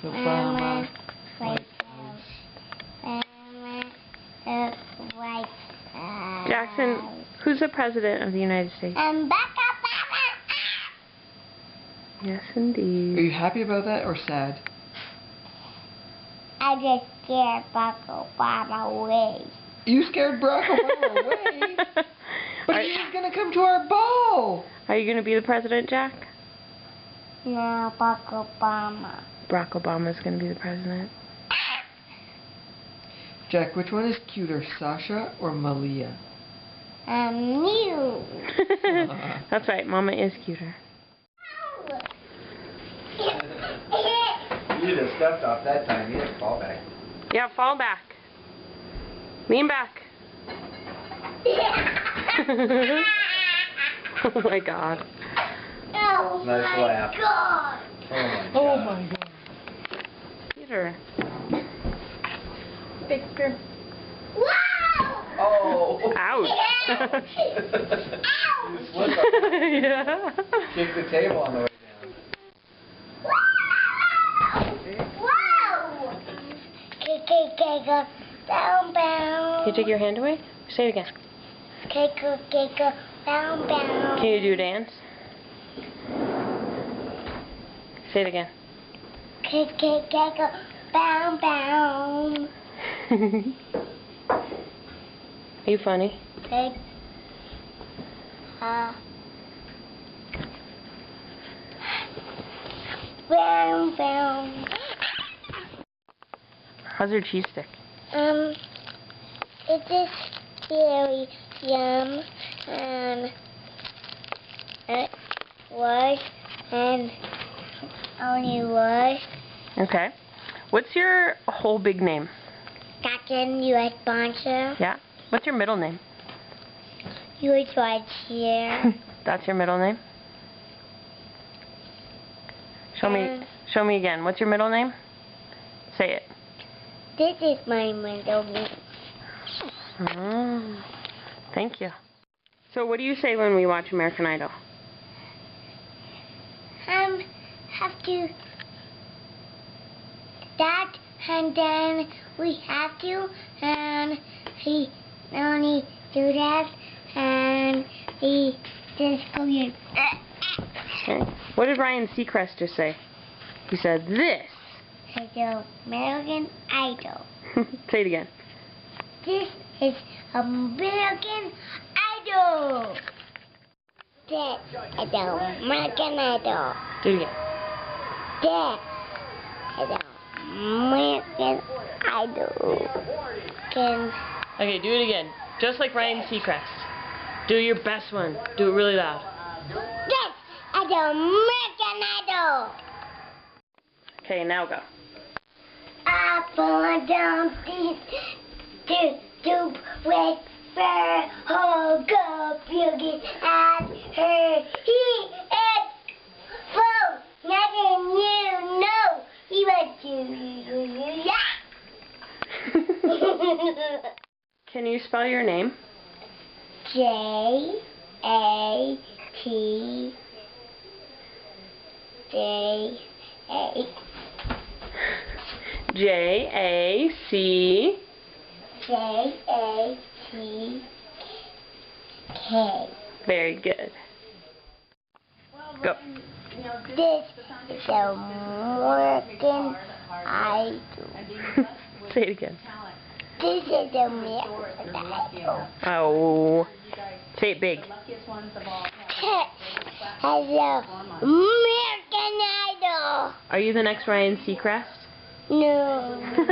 Obama, White House. White House. Jackson, who's the president of the United States? Barack Obama. Yes, indeed. Are you happy about that or sad? I just scared Barack Obama away. You scared Barack Obama away? But he was going to come to our ball. Are you going to be the president, Jack? No, Barack Obama. Barack Obama's going to be the president. Jack, which one is cuter, Sasha or Malia? You. That's right, Mama is cuter. You just stepped off that time. You didn't fall back. Yeah, fall back. Lean back. Oh my God. Oh Nice my laugh. God. Oh my God. Peter. Victor. Wow! Oh. Ouch. You slipped on it. Yeah. Kicked the table on the way down. Wow! Kick, down, Can you take your hand away? Say it again. Kick, down, Can you do a dance? Say it again. Kick, down. Are you funny? Kick, down. How's your cheese stick? It is very yum, and it was, and only was. Okay. What's your whole big name? Captain, U.S. sponsor. Yeah. What's your middle name? U.S. right here. That's your middle name? Show me again. What's your middle name? Say it. This is my middle name. Thank you. So what do you say when we watch American Idol? Have to that, and then we have to, and he only do that, and he just go here. Okay. What did Ryan Seacrest just say? He said this. It's American Idol. Say it again. This is American Idol. This is American Idol. Do it again. This is American Idol. Okay, do it again. Just like Ryan Seacrest. Do your best one. Do it really loud. This is American Idol. Okay, now go. I fall down this tube with her whole girl beauty at her. He is full. Nothing you know. He was Can you spell your name? J-A-T J-A-C J-A-T-K. Very good. Go. This is American Idol. Say it again. This is American Idol. Oh. Say it big. This is American Idol. Are you the next Ryan Seacrest? No.